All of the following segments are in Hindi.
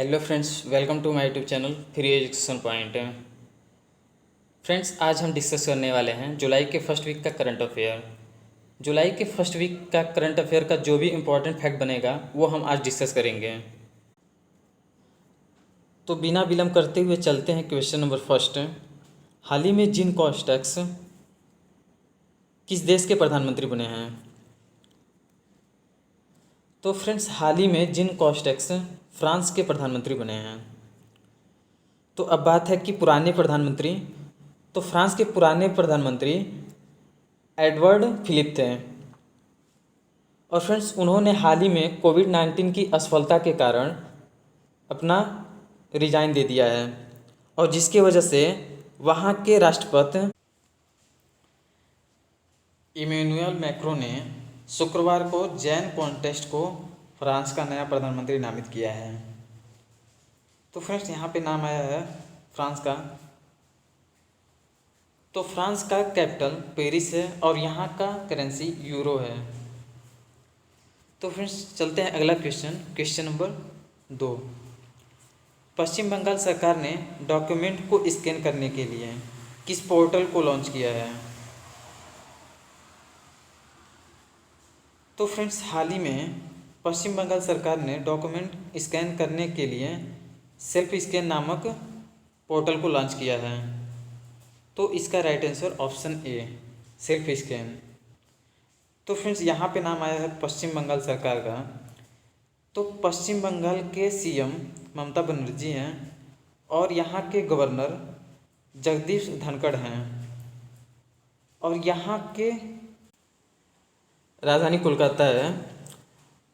Hello friends, welcome to my YouTube channel free education point. Friends, आज हम डिस्कस करने वाले हैं जुलाई के फर्स्ट वीक का करंट अफेयर। जुलाई के फर्स्ट वीक का करंट अफेयर का जो भी इम्पोर्टेंट फैक्ट बनेगा वो हम आज डिस्कस करेंगे। तो बिना विलम्ब करते हुए चलते हैं क्वेश्चन नंबर फर्स्ट। हाल ही में जिन कोस्टेक्स किस देश के प्रधानमंत्री बने हैं? तो फ्रेंड्स, हाल ही में जिन कोस्टेक्स फ्रांस के प्रधानमंत्री बने हैं। तो अब बात है कि पुराने प्रधानमंत्री, तो फ्रांस के पुराने प्रधानमंत्री एडवर्ड फिलिप थे। और फ्रेंड्स, उन्होंने हाल ही में कोविड-19 की असफलता के कारण अपना रिजाइन दे दिया है, और जिसकी वजह से वहाँ के राष्ट्रपति इमैनुअल मैक्रों ने शुक्रवार को जैन कॉन्टेस्ट को फ्रांस का नया प्रधानमंत्री नामित किया है। तो फ्रेंड्स, यहाँ पे नाम आया है फ्रांस का। तो फ्रांस का कैपिटल पेरिस है और यहाँ का करेंसी यूरो है। तो फ्रेंड्स, चलते हैं अगला क्वेश्चन नंबर 2। पश्चिम बंगाल सरकार ने डॉक्यूमेंट को स्कैन करने के लिए किस पोर्टल को लॉन्च किया है? तो फ्रेंड्स, हाल ही में पश्चिम बंगाल सरकार ने डॉक्यूमेंट स्कैन करने के लिए सेल्फ स्कैन नामक पोर्टल को लॉन्च किया है। तो इसका right answer option A, self scan. तो फ्रेंड्स, यहाँ पे नाम आया है पश्चिम बंगाल सरकार का। तो पश्चिम बंगाल के सीएम ममता बनर्जी हैं और यहाँ के गवर्नर जगदीश धनखड़ हैं, और यहाँ के राजधानी कोलकाता है।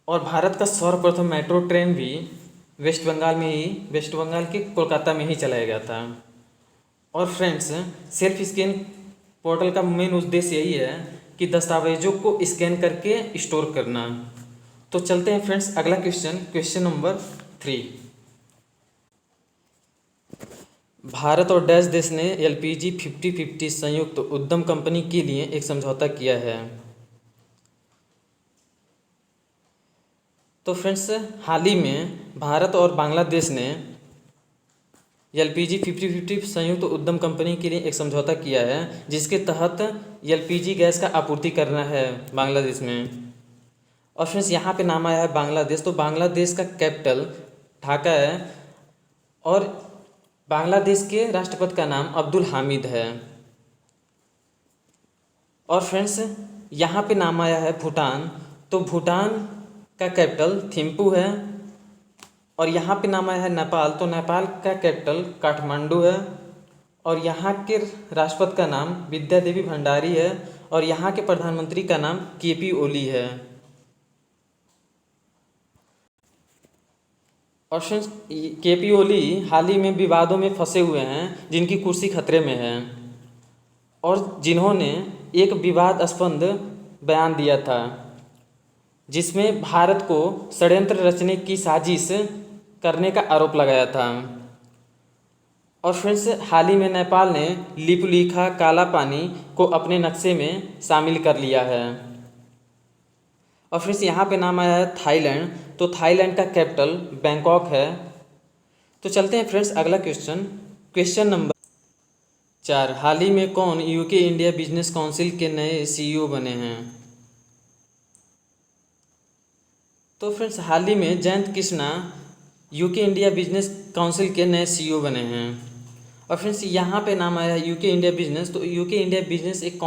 और भारत का सर्वप्रथम मेट्रो ट्रेन भी वेस्ट बंगाल के कोलकाता में ही चलाया गया था। और फ्रेंड्स, सेल्फ स्कैन पोर्टल का मेन उद्देश्य यही है कि दस्तावेजों को स्कैन करके स्टोर करना। तो चलते हैं फ्रेंड्स अगला क्वेश्चन नंबर 3। भारत और डैश देश ने एलपीजी 50-50 संयुक्त उद्यम कंपनी के लिए एक समझौता किया है। तो फ्रेंड्स, हाल ही में भारत और बांग्लादेश ने एलपीजी 50-50 संयुक्त उद्यम कंपनी के लिए एक समझौता किया है, जिसके तहत एलपीजी गैस का आपूर्ति करना है बांग्लादेश में। और फ्रेंड्स, यहाँ पे नाम आया है बांग्लादेश। तो बांग्लादेश का कैपिटल ढाका है और बांग्लादेश के राष्ट्रपति का नाम अब्दुल हामिद है। और फ्रेंड्स, यहाँ पे नाम आया है भूटान। तो भूटान का कैपिटल थिम्पू है। और यहाँ पे नाम आया है नेपाल। तो नेपाल का कैपिटल काठमांडू है। और यहाँ के राष्ट्रपति का नाम विद्या देवी भंडारी है। और यहाँ के प्रधानमंत्री का नाम केपी ओली है। और फ्रेंड्स, केपी ओली हाल ही में विवादों में फंसे हुए हैं, जिनकी कुर्सी खतरे में है, और जिन्होंने एक विवादास्पद बयान दिया था जिसमें भारत को षड्यंत्र रचने की साजिश करने का आरोप लगाया था। और फ्रेंड्स, हाल ही में नेपाल ने लिपुलेखा काला पानी को अपने नक्शे में शामिल कर लिया है। और फ्रेंड्स, यहाँ पे नाम आया है थाईलैंड। तो थाईलैंड का कैपिटल बैंकॉक है। तो चलते हैं फ्रेंड्स अगला क्वेश्चन नंबर 4। हाल ही में कौन यूके इंडिया बिजनेस काउंसिल के नए सीईओ बने हैं? तो फ्रेंड्स, हाल ही में Jayant Krishna UK India business council के नए सीईओ बने हैं। और फ्रेंड्स, यहाँ पे नाम आया है यूके इंडिया बिजनेस। तो यूके इंडिया बिजनेस एक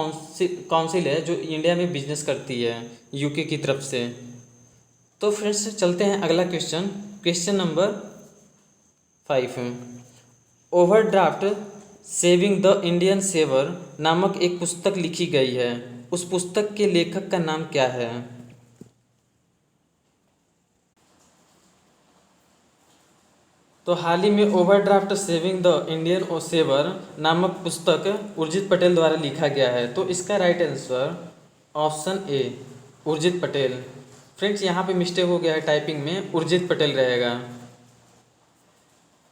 काउंसिल है जो इंडिया में बिजनेस करती है यूके की तरफ से। तो फ्रेंड्स, चलते हैं अगला question number 5। Overdraft saving the Indian saver नामक एक पुस्तक लिखी गई है। उस पुस्तक के लेखक का नाम क्या है? तो हाल ही में overdraft saving the Indian saver नामक पुस्तक उर्जित पटेल द्वारा लिखा गया है। तो इसका right answer option A, Urjit Patel. Friends, यहाँ पे मिस्टेक हो गया है, टाइपिंग में उर्जित पटेल रहेगा।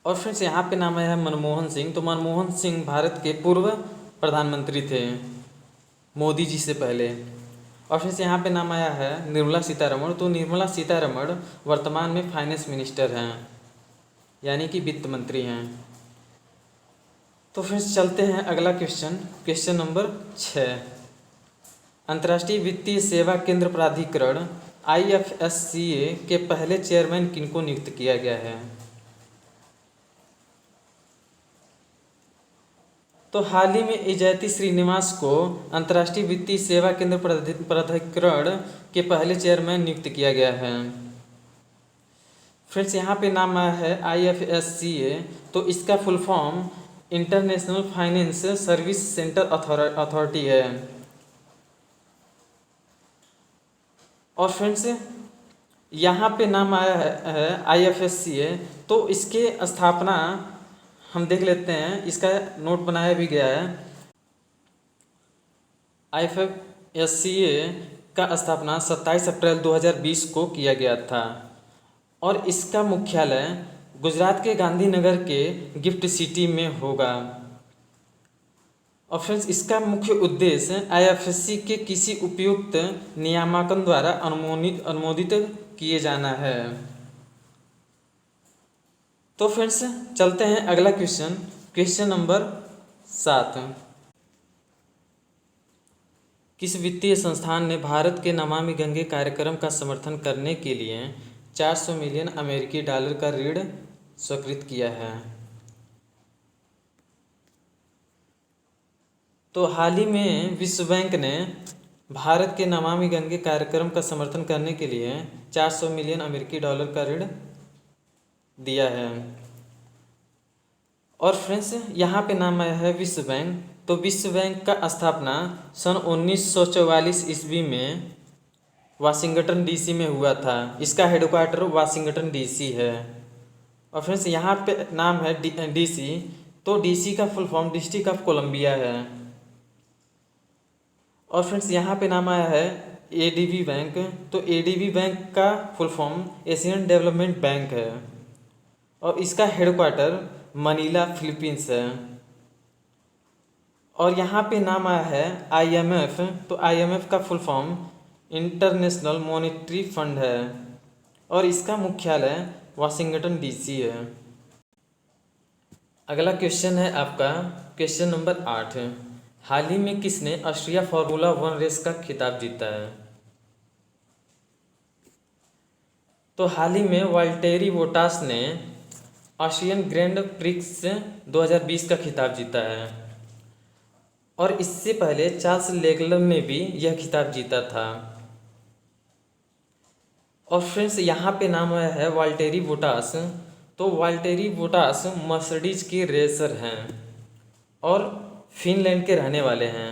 और फ्रेंड्स, यहाँ पे नाम आया है मनमोहन सिंह। तो मनमोहन सिंह भारत के पूर्व प्रधानमंत्री थे, मोदी जी से पहले। और फ्रेंड्स, यहाँ पे नाम आया है निर्मला सीतारमण। तो निर्मला सीतारमण वर्तमान में फाइनेंस मिनिस्टर हैं। यानी कि वित्त मंत्री हैं। तो फिर चलते हैं अगला क्वेश्चन नंबर 6। अंतर्राष्ट्रीय वित्तीय सेवा केंद्र प्राधिकरण IFSCA के पहले चेयरमैन किनको नियुक्त किया गया है? तो हाल ही में इजयती श्रीनिवास को अंतर्राष्ट्रीय वित्तीय सेवा केंद्र प्राधिकरण के पहले चेयरमैन नियुक्त किया गया है। फ्रेंड्स, यहाँ पे नाम आया है IFSCA, तो इसका full form international finance service centre authority है। और फ्रेंड्स, यहाँ पे नाम आया है IFSCA, तो इसके स्थापना हम देख लेते हैं, इसका नोट बनाया भी गया है। IFSCA का स्थापना 27 अप्रैल 2020 को किया गया था और इसका मुख्यालय गुजरात के गांधीनगर के गिफ्ट सिटी में होगा। और फ्रेंड्स, इसका मुख्य उद्देश्य IFSC के किसी उपयुक्त नियामकों द्वारा अनुमोदित किए जाना है। तो फ्रेंड्स, चलते हैं अगला क्वेश्चन नंबर 7। किस वित्तीय संस्थान ने भारत के नमामि गंगे कार्यक्रम का समर्थन करने के लिए 400 मिलियन अमेरिकी डॉलर का ऋण स्वीकृत किया है? तो हाल ही में विश्व बैंक ने भारत के नमामि गंगे कार्यक्रम का समर्थन करने के लिए 400 मिलियन अमेरिकी डॉलर का ऋण दिया है। और फ्रेंड्स, यहाँ पे नाम आया है विश्व बैंक, तो विश्व बैंक का स्थापना सन 1944 ईस्वी में वाशिंगटन DC में हुआ था। इसका हेडक्वार्टर वाशिंगटन DC है। और फ्रेंड्स, यहाँ पे नाम है DC, तो DC का full form District of Columbia है। और फ्रेंड्स, यहाँ पे नाम आया है ADB बैंक, तो ADB बैंक का full form Asian Development Bank है और इसका हेडक्वार्टर मनीला फिलीपींस है। और यहाँ पे नाम आया है IMF, तो IMF का full form international monetary fund है और इसका मुख्यालय वाशिंगटन DC है। अगला क्वेश्चन है आपका क्वेश्चन नंबर 8। हाल ही में किसने ऑस्ट्रिया फार्मूला 1 रेस का खिताब जीता है? तो हाल ही में वाल्टेरी बोटास ने ऑस्ट्रियन ग्रैंड प्रिक्स 2020 का खिताब जीता है और इससे पहले चार्ल्स लेक्लर ने भी यह खिताब जीता था। और फ्रेंड्स, यहाँ पे नाम आया है वाल्टेरी बोटास, तो वाल्टेरी बोटास मर्सिडीज के रेसर हैं और फिनलैंड के रहने वाले हैं।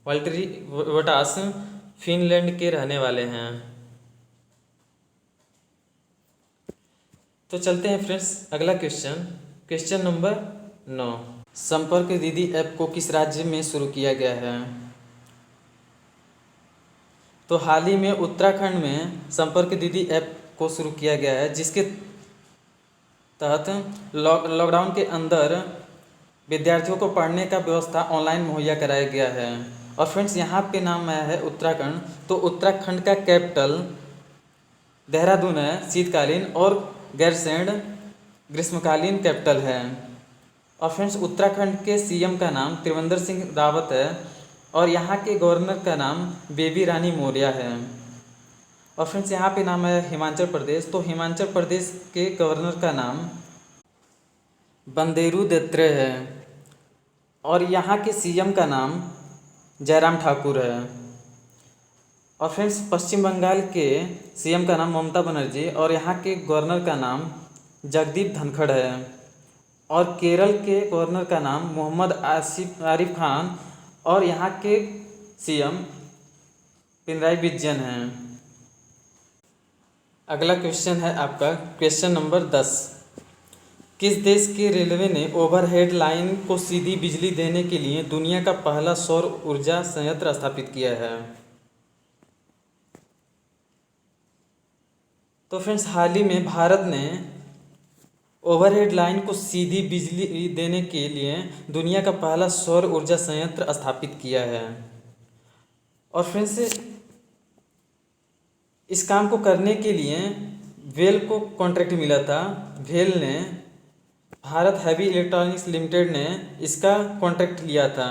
वाल्टेरी बोटास फिनलैंड के रहने वाले हैं। तो चलते हैं फ्रेंड्स अगला क्वेश्चन नंबर 9। संपर्क दीदी ऐप को किस राज्य में शुरू किया गया है? तो हाल ही में उत्तराखंड में संपर्क दीदी ऐप को शुरू किया गया है, जिसके तहत लॉकडाउन के अंदर विद्यार्थियों को पढ़ने का व्यवस्था ऑनलाइन मुहैया कराया गया है। और फ्रेंड्स, यहाँ पे नाम आया है उत्तराखंड, तो उत्तराखंड का कैपिटल देहरादून है शीतकालीन और गैरसैंण ग्रीष्मकालीन कैपिटल है। और फ्रेंड्स, उत्तराखंड के CM का नाम त्रिवेंद्र सिंह रावत है और यहाँ के गवर्नर का नाम बेबी रानी मौर्य है। और फ्रेंड्स, यहाँ पे नाम है हिमाचल प्रदेश, तो हिमाचल प्रदेश के गवर्नर का नाम बंदेरू दत्तात्रेय है और यहाँ के CM का नाम जयराम ठाकुर है। और फ्रेंड्स, पश्चिम बंगाल के CM का नाम ममता बनर्जी और यहाँ के गवर्नर का नाम जगदीप धनखड़ है और केरल के गवर्नर का नाम मोहम्मद आरिफ खान और यहाँ के CM पिनराई विजयन हैं। अगला क्वेश्चन है आपका क्वेश्चन नंबर 10। किस देश के रेलवे ने ओवरहेड लाइन को सीधी बिजली देने के लिए दुनिया का पहला सौर ऊर्जा संयंत्र स्थापित किया है? तो फ्रेंड्स, हाल ही में भारत ने ओवरहेड लाइन को सीधी बिजली देने के लिए दुनिया का पहला सौर ऊर्जा संयंत्र स्थापित किया है। और फ्रेंड्स, इस काम को करने के लिए वेल को कॉन्ट्रैक्ट मिला था। वेल ने भारत हैवी इलेक्ट्रॉनिक्स लिमिटेड ने इसका कॉन्ट्रैक्ट लिया था।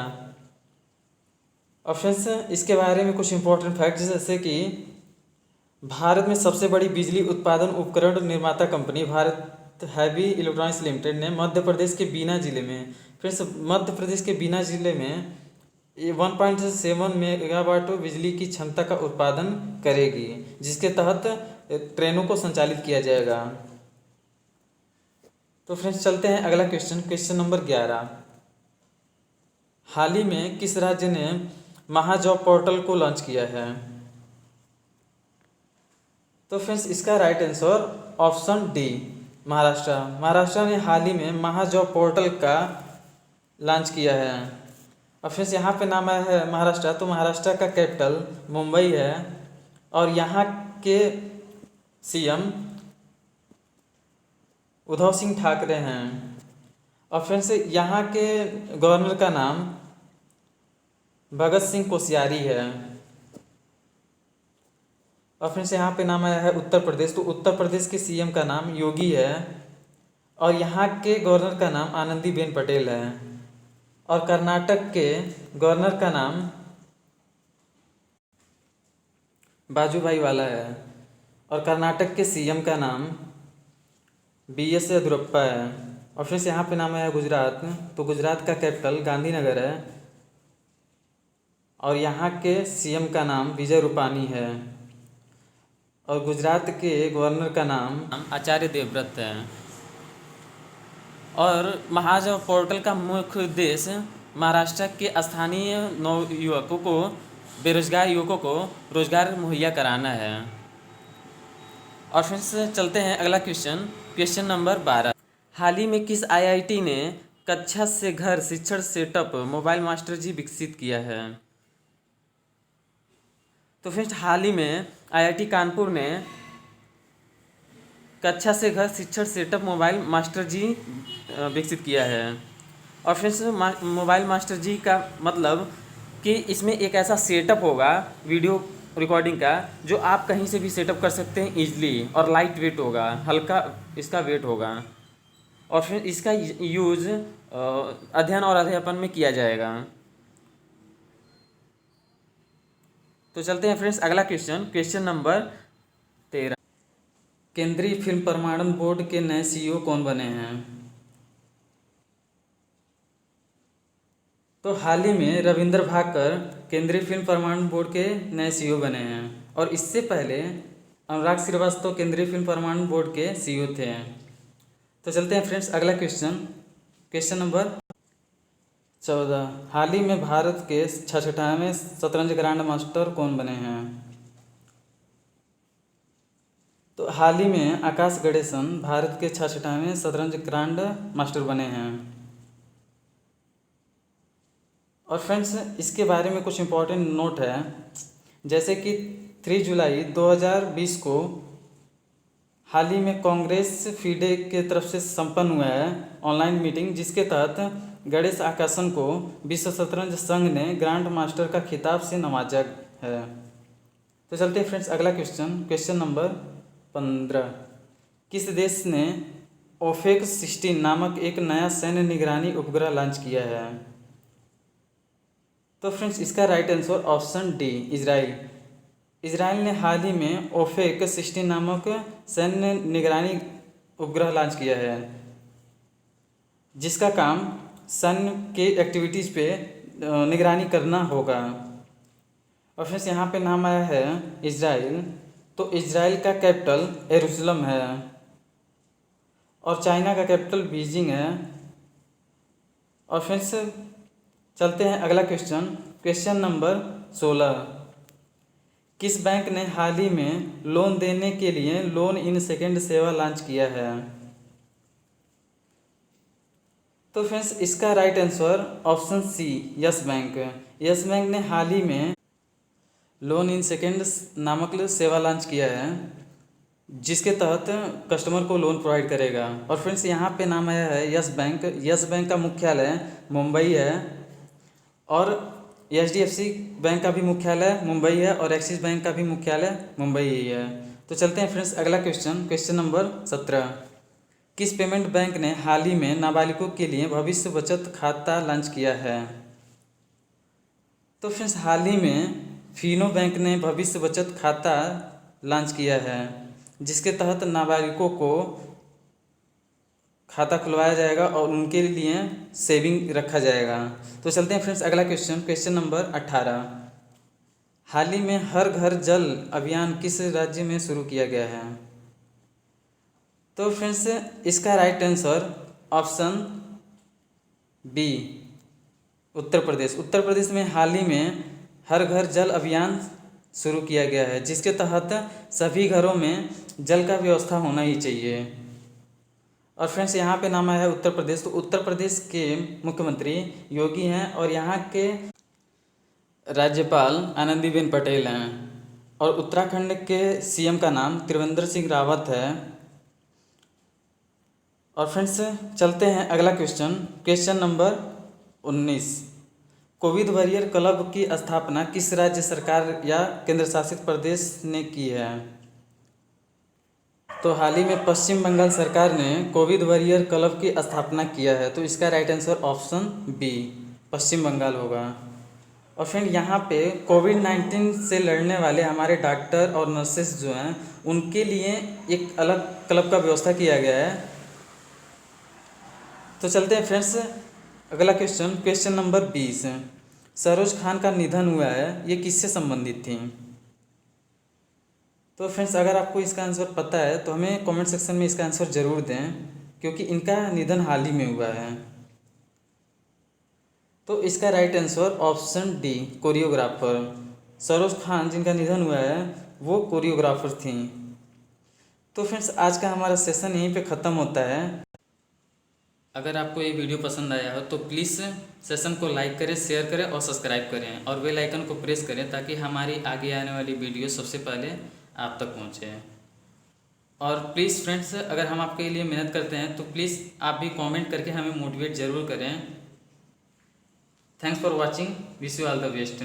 ऑप्शंस इसके बारे में कुछ इंपॉर्टेंट फैक्ट्स, जैसे कि भारत में सबसे बड़ी बिजली उत्पादन उपकरण निर्माता company Bharat heavy electronics limited ने मध्य प्रदेश के बीना जिले में, फ्रेंड्स मध्य प्रदेश के बीना जिले में 1.7 मेगावाट बिजली की क्षमता का उत्पादन करेगी, जिसके तहत ट्रेनों को संचालित किया जाएगा। तो फ्रेंड्स चलते हैं अगला क्वेश्चन, क्वेश्चन नंबर 11। हाल ही में किस राज्य ने महाजॉब पोर्टल को लॉन्च किया है? तो फ्रेंड्स इसका right answer option D, Maharashtra. Maharashtra ने हाल ही में महाजॉब पोर्टल का लॉन्च किया है। और फ्रेंड्स यहाँ पे नाम आया है महाराष्ट्र, तो महाराष्ट्र का कैपिटल मुंबई है और यहाँ के सीएम उद्धव सिंह ठाकरे हैं। और फ्रेंड्स यहाँ के गवर्नर का नाम भगत सिंह कोश्यारी है। और फ्रेंड्स यहाँ पे नाम आया है उत्तर प्रदेश, तो उत्तर प्रदेश के सीएम का नाम योगी है और यहाँ के गवर्नर का नाम आनंदीबेन पटेल है। और कर्नाटक के गवर्नर का नाम बाजूभाई वाला है और कर्नाटक के सीएम का नाम BS येदियुरप्पा है। और फ्रेंड्स यहाँ पे नाम आया गुजरात, तो गुजरात का कैपिटल गांधीनगर है और यहाँ के सीएम का नाम विजय रूपानी है और गुजरात के गवर्नर का नाम आचार्य देवव्रत है। और महाजॉब पोर्टल का मुख्य उद्देश्य महाराष्ट्र के स्थानीय नव युवकों को, बेरोजगार युवकों को रोजगार मुहैया कराना है। और फिर चलते हैं अगला क्वेश्चन, क्वेश्चन नंबर 12। हाल ही में किस IIT ने कक्षा से घर शिक्षण सेटअप मोबाइल मास्टर जी विकसित किया है? तो फ्रेंड्स हाल ही में IIT कानपुर ने कक्षा से घर शिक्षण सेटअप मोबाइल मास्टर जी विकसित किया है। और फ्रेंड्स मोबाइल मास्टर जी का मतलब कि इसमें एक ऐसा सेटअप होगा वीडियो रिकॉर्डिंग का जो आप कहीं से भी सेटअप कर सकते हैं इजीली, और लाइट वेट होगा, हल्का इसका वेट होगा। और फिर इसका यूज़ अध्ययन और अध्यापन में किया जाएगा। तो चलते हैं फ्रेंड्स अगला क्वेश्चन, क्वेश्चन नंबर 13। केंद्रीय फिल्म प्रमाणन बोर्ड के नए CEO कौन बने हैं? तो हाल ही में रविंद्र भाकर केंद्रीय फिल्म प्रमाणन बोर्ड के नए CEO बने हैं और इससे पहले अनुराग श्रीवास्तव केंद्रीय फिल्म प्रमाणन बोर्ड के CEO थे। तो चलते हैं फ्रेंड्स अगला क्वेश्चन, क्वेश्चन नंबर 14। हाल ही में भारत के 66वें शतरंज ग्रैंड मास्टर कौन बने हैं? तो हाल ही में आकाश गणेशन भारत के 66वें शतरंज ग्रैंड मास्टर बने हैं। और फ्रेंड्स इसके बारे में कुछ इम्पोर्टेंट नोट है, जैसे कि 3 जुलाई 2020 को हाल ही में कांग्रेस फीडे के तरफ से संपन्न हुआ है ऑनलाइन मीटिंग, जिसके तहत गणेश आकाशन को विश्व शतरंज संघ ने ग्रैंड मास्टर का खिताब से नवाजा है। तो चलते हैं फ्रेंड्स अगला क्वेश्चन, क्वेश्चन नंबर 15। किस देश ने OPEC 16 नामक एक नया सैन्य निगरानी उपग्रह लॉन्च किया है? तो फ्रेंड्स इसका right answer option D, Israel. Israel ने हाल ही में OPEC 16 नामक सैन्य निगरानी उपग्रह लॉन्च किया है, जिसका काम सैन्य के एक्टिविटीज़ पे निगरानी करना होगा। और फ्रेंड्स यहाँ पे नाम आया है इजराइल, तो इजराइल का कैपिटल यरूशलेम है और चाइना का कैपिटल बीजिंग है। और फ्रेंड्स चलते हैं अगला क्वेश्चन, क्वेश्चन नंबर 16। किस बैंक ने हाल ही में लोन देने के लिए लोन इन सेकेंड सेवा लॉन्च किया है? तो फ्रेंड्स इसका right answer option C, yes bank. Yes bank ने हाल ही में लोन इन सेकेंड नामक सेवा लॉन्च किया है, जिसके तहत कस्टमर को लोन प्रोवाइड करेगा। और फ्रेंड्स यहाँ पे नाम आया है यस बैंक। यस बैंक का मुख्यालय मुंबई है और HDFC बैंक का भी मुख्यालय मुंबई है और एक्सिस बैंक का भी मुख्यालय मुंबई ही है। तो चलते हैं फ्रेंड्स अगला क्वेश्चन, क्वेश्चन नंबर 17। किस पेमेंट बैंक ने हाल ही में नाबालिगों के लिए भविष्य बचत खाता लॉन्च किया है? तो फ्रेंड्स हाल ही में फीनो बैंक ने भविष्य बचत खाता लॉन्च किया है, जिसके तहत नाबालिगों को खाता खुलवाया जाएगा और उनके लिए सेविंग रखा जाएगा। तो चलते हैं फ्रेंड्स अगला क्वेश्चन नंबर 18। हाल ही में हर घर जल अभियान किस राज्य में शुरू किया गया है? तो फ्रेंड्स इसका right answer option B Uttar Pradesh. Uttar Pradesh में हाल ही में हर घर जल अभियान शुरू किया गया है, जिसके तहत सभी घरों में जल का व्यवस्था होना ही चाहिए। और फ्रेंड्स यहाँ पे नाम आया है उत्तर प्रदेश, तो उत्तर प्रदेश के मुख्यमंत्री योगी हैं और यहाँ के राज्यपाल आनंदीबेन पटेल हैं और उत्तराखंड के सीएम का नाम त्रिवेंद्र सिंह रावत है। और फ्रेंड्स चलते हैं अगला question number 19। Covid warrior club की स्थापना किस राज्य सरकार या केंद्र शासित प्रदेश ने की है? तो हाल ही में पश्चिम बंगाल सरकार ने कोविड वॉरियर क्लब की स्थापना किया है, तो इसका राइट आंसर ऑप्शन बी पश्चिम बंगाल होगा। और फ्रेंड यहाँ पे कोविड-19 से लड़ने वाले हमारे डॉक्टर और नर्सेस जो हैं उनके लिए एक अलग क्लब का व्यवस्था किया गया है। तो चलते हैं फ्रेंड्स अगला क्वेश्चन नंबर 20। सरोज खान का निधन हुआ है, ये किससे संबंधित थी? तो फ्रेंड्स अगर आपको इसका आंसर पता है तो हमें कमेंट सेक्शन में इसका आंसर ज़रूर दें, क्योंकि इनका निधन हाल ही में हुआ है। तो इसका right answer option D choreographer. Saroj Khan जिनका निधन हुआ है वो कोरियोग्राफर थी। तो फ्रेंड्स आज का हमारा सेशन यहीं पे ख़त्म होता है। अगर आपको ये वीडियो पसंद आया हो तो प्लीज़ सेशन को लाइक करें, शेयर करें और सब्सक्राइब करें और बेल आइकन को प्रेस करें ताकि हमारी आगे आने वाली वीडियो सबसे पहले आप तक पहुँचे। और प्लीज़ फ्रेंड्स अगर हम आपके लिए मेहनत करते हैं तो प्लीज़ आप भी कमेंट करके हमें मोटिवेट ज़रूर करें। Thanks for watching, wish you all the best.